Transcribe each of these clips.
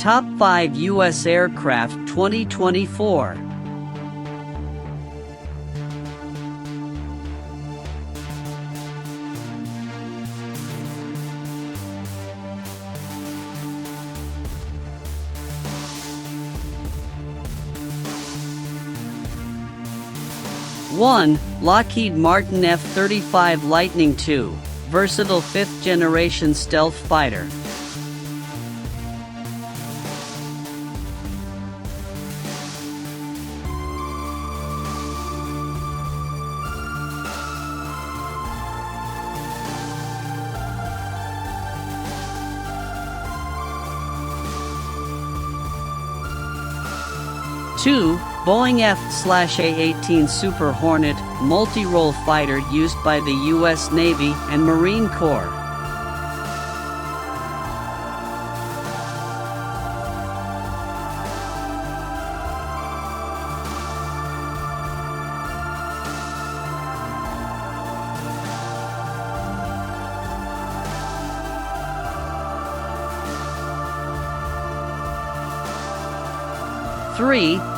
Top 5 U.S. Aircraft 2024. Lockheed Martin F-35 Lightning II, versatile 5th-generation stealth fighter. Boeing AH-64 Super Hornet, multi-role fighter used by the U.S. Navy and Marine Corps.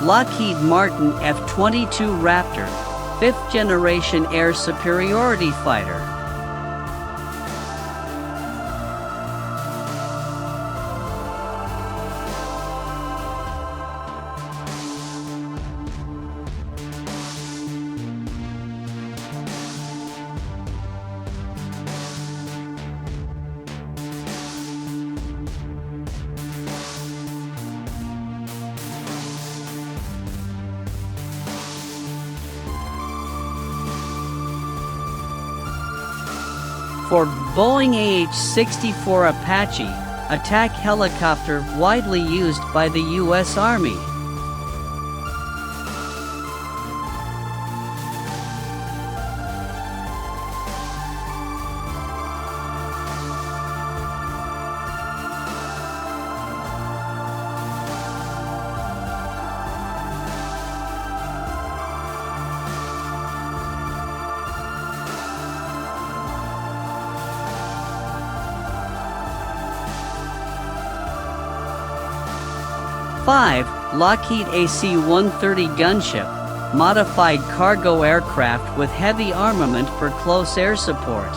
Lockheed Martin F-22 Raptor, 5th-generation air superiority fighter. For Boeing AH-64 Apache, attack helicopter widely used by the U.S. Army. Lockheed AC-130 Gunship, modified cargo aircraft with heavy armament for close air support.